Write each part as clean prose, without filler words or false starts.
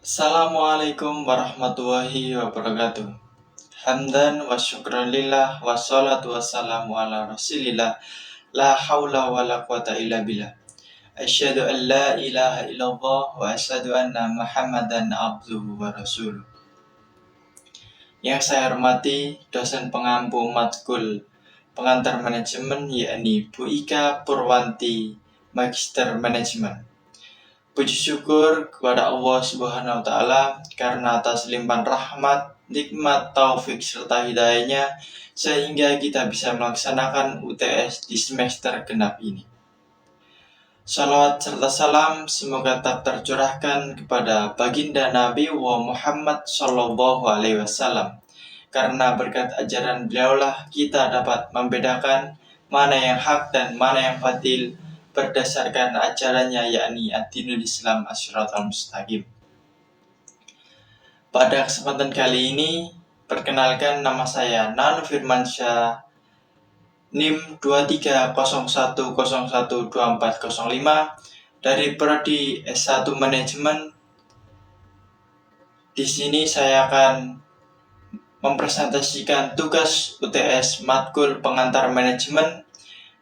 Assalamualaikum warahmatullahi wabarakatuh. Hamdan wa syukran lillah wa salatu wassalamu ala rasulillah. La hawla wa la quwata illa billah. Asyhadu an la ilaha illallah wa asyhadu anna Muhammadan abduhu wa rasuluh. Yang saya hormati dosen pengampu matkul pengantar manajemen yakni Bu Ika Purwanti, Magister Manajemen. Puji syukur kepada Allah Subhanahu wa Ta'ala karena atas limpahan rahmat, nikmat, taufik serta hidayahnya sehingga kita bisa melaksanakan UTS di semester genap ini. Salawat serta salam semoga tak tercurahkan kepada baginda Nabi Muhammad Sallallahu Alaihi Wasallam. Karena berkat ajaran beliaulah kita dapat membedakan mana yang hak dan mana yang batil berdasarkan ajarannya yakni ad-dinul Islam as-siratal mustaqim. Pada kesempatan kali ini, perkenalkan nama saya Nano Firmansyah, NIM 2301012405 dari Prodi S1 Manajemen. Di sini saya akan mempresentasikan tugas UTS matkul pengantar manajemen,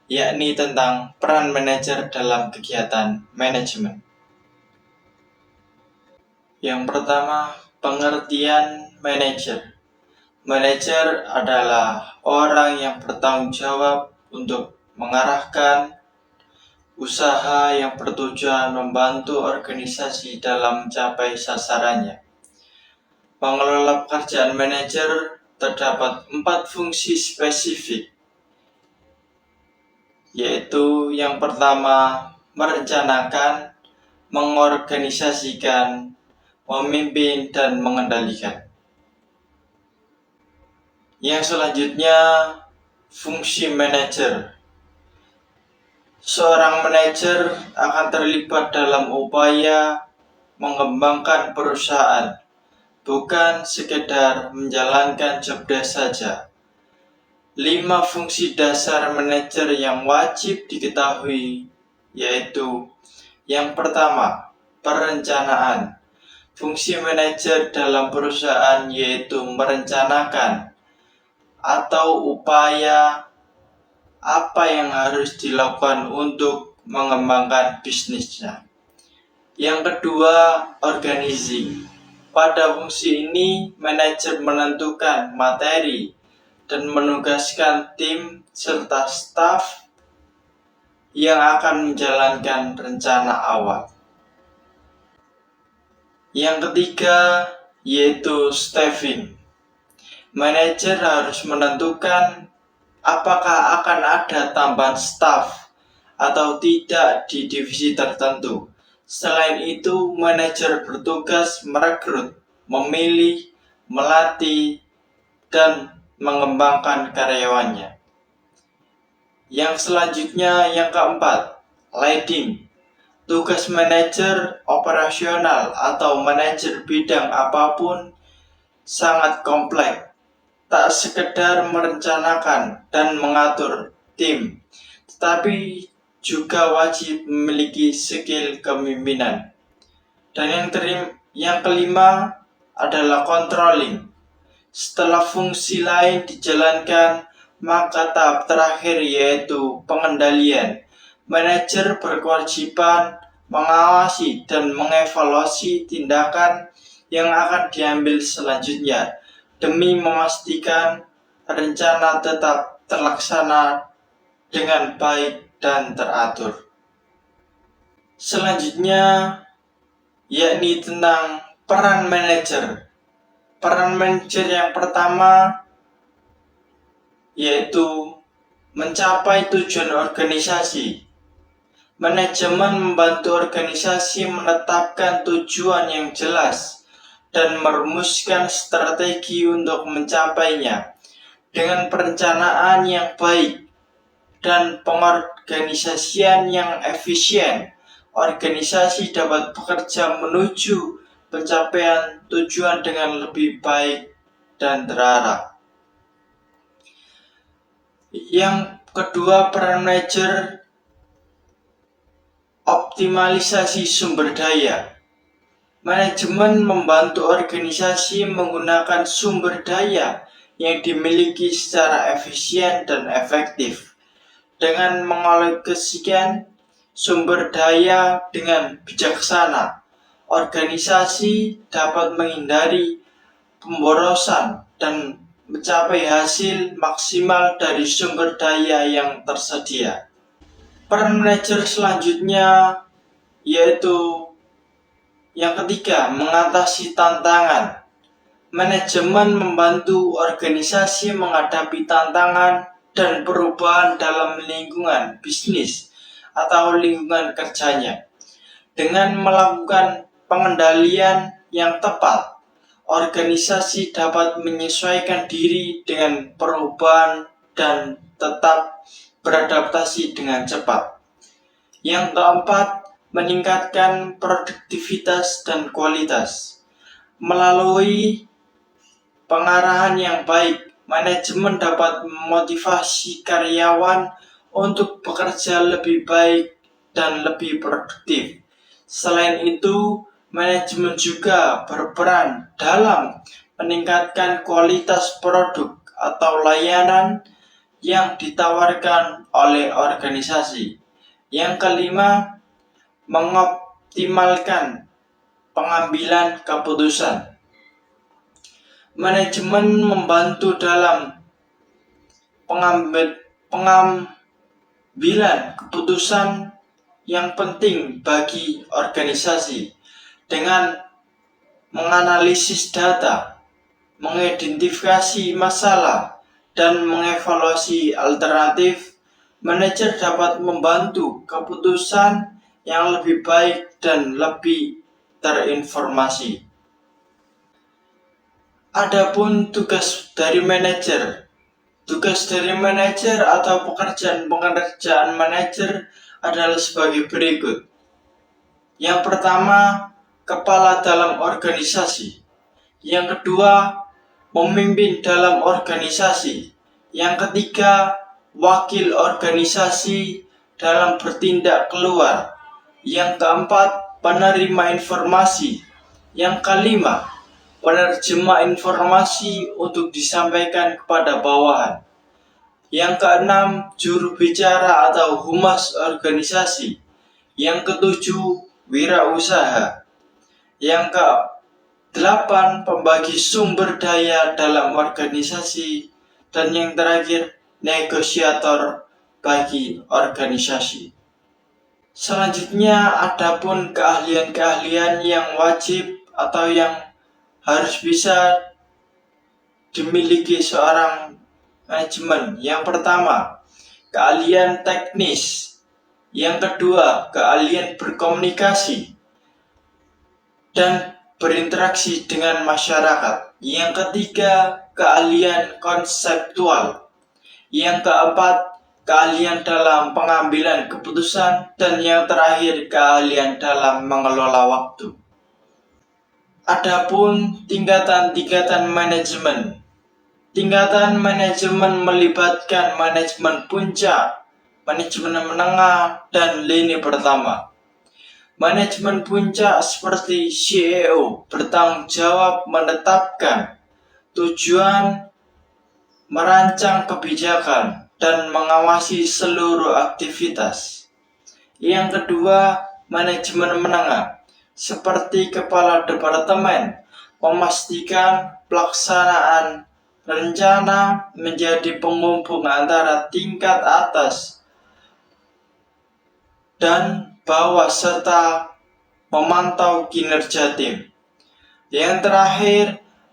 yakni tentang peran manajer dalam kegiatan manajemen. Yang pertama, pengertian manajer. Manajer adalah orang yang bertanggung jawab untuk mengarahkan usaha yang bertujuan membantu organisasi dalam mencapai sasarannya. Mengelola pekerjaan manajer terdapat 4 fungsi spesifik, yaitu yang pertama, merencanakan, mengorganisasikan, memimpin, dan mengendalikan. Yang selanjutnya, fungsi manajer. Seorang manajer akan terlibat dalam upaya mengembangkan perusahaan, bukan sekedar menjalankan job desk saja. 5 fungsi dasar manajer yang wajib diketahui, yaitu yang pertama, perencanaan. Fungsi manajer dalam perusahaan yaitu merencanakan atau upaya apa yang harus dilakukan untuk mengembangkan bisnisnya. Yang kedua, organizing. Pada fungsi ini, manajer menentukan materi dan menugaskan tim serta staf yang akan menjalankan rencana awal. Yang ketiga, yaitu staffing. Manajer harus menentukan apakah akan ada tambahan staf atau tidak di divisi tertentu. Selain itu, manajer bertugas merekrut, memilih, melatih, dan mengembangkan karyawannya. Yang selanjutnya, yang keempat, leading. Tugas manajer operasional atau manajer bidang apapun sangat kompleks. Tak sekedar merencanakan dan mengatur tim, tetapi juga wajib memiliki skill kepemimpinan. Dan yang kelima adalah controlling. Setelah fungsi lain dijalankan, maka tahap terakhir yaitu pengendalian. Manajer berkewajiban mengawasi dan mengevaluasi tindakan yang akan diambil selanjutnya demi memastikan rencana tetap terlaksana dengan baik dan teratur. Selanjutnya, yakni tentang peran manajer. Peran manajer yang pertama yaitu mencapai tujuan organisasi. Manajemen membantu organisasi menetapkan tujuan yang jelas dan merumuskan strategi untuk mencapainya. Dengan perencanaan yang baik dan pengorganisasian yang efisien, organisasi dapat bekerja menuju pencapaian tujuan dengan lebih baik dan terarah. Yang kedua, peran manajer optimalisasi sumber daya. Manajemen membantu organisasi menggunakan sumber daya yang dimiliki secara efisien dan efektif. Dengan mengalokasikan sumber daya dengan bijaksana, organisasi dapat menghindari pemborosan dan mencapai hasil maksimal dari sumber daya yang tersedia. Peran manajer selanjutnya yaitu yang ketiga, mengatasi tantangan. Manajemen membantu organisasi menghadapi tantangan dan perubahan dalam lingkungan bisnis atau lingkungan kerjanya. Dengan melakukan pengendalian yang tepat, organisasi dapat menyesuaikan diri dengan perubahan dan tetap beradaptasi dengan cepat. Yang keempat, meningkatkan produktivitas dan kualitas. Melalui pengarahan yang baik, manajemen dapat memotivasi karyawan untuk bekerja lebih baik dan lebih produktif. Selain itu, manajemen juga berperan dalam meningkatkan kualitas produk atau layanan yang ditawarkan oleh organisasi. Yang kelima, mengoptimalkan pengambilan keputusan. Manajemen membantu dalam pengambilan keputusan yang penting bagi organisasi dengan menganalisis data, mengidentifikasi masalah, dan mengevaluasi alternatif. Manajer dapat membantu keputusan yang lebih baik dan lebih terinformasi. Adapun tugas dari manajer. Tugas dari manajer atau pekerjaan manajer adalah sebagai berikut. Yang pertama, kepala dalam organisasi. Yang kedua, memimpin dalam organisasi. Yang ketiga, wakil organisasi dalam bertindak keluar. Yang keempat, penerima informasi. Yang kelima, penerjemah informasi untuk disampaikan kepada bawahan. Yang keenam, juru bicara atau humas organisasi. Yang ketujuh, wirausaha. Yang ke-8, pembagi sumber daya dalam organisasi. Dan yang terakhir, negosiator bagi organisasi. Selanjutnya, adapun keahlian-keahlian yang wajib atau yang harus bisa dimiliki seorang manajemen. Yang pertama, keahlian teknis. Yang kedua, keahlian berkomunikasi dan berinteraksi dengan masyarakat. Yang ketiga, keahlian konseptual. Yang keempat, keahlian dalam pengambilan keputusan. Dan yang terakhir, keahlian dalam mengelola waktu. Adapun tingkatan-tingkatan manajemen. Tingkatan manajemen melibatkan manajemen puncak, manajemen menengah, dan lini pertama. Manajemen puncak seperti CEO bertanggung jawab menetapkan tujuan, merancang kebijakan, dan mengawasi seluruh aktivitas. Yang kedua, manajemen menengah seperti kepala departemen memastikan pelaksanaan rencana menjadi penghubung antara tingkat atas dan bawah serta memantau kinerja tim. Yang terakhir,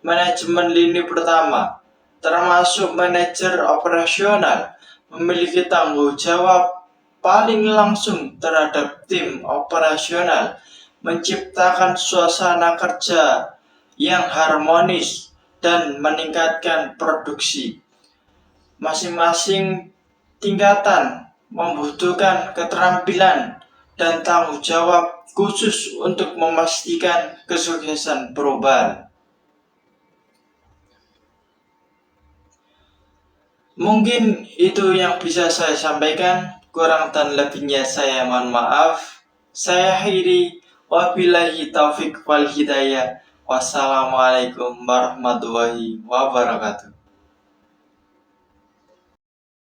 manajemen lini pertama termasuk manajer operasional memiliki tanggung jawab paling langsung terhadap tim operasional, menciptakan suasana kerja yang harmonis dan meningkatkan produksi. Masing-masing tingkatan membutuhkan keterampilan dan tanggung jawab khusus untuk memastikan kesuksesan perubahan. Mungkin itu yang bisa saya sampaikan, kurang dan lebihnya saya mohon maaf. Saya akhiri. Wabillahi taufik wal hidayah. Wassalamualaikum warahmatullahi wabarakatuh.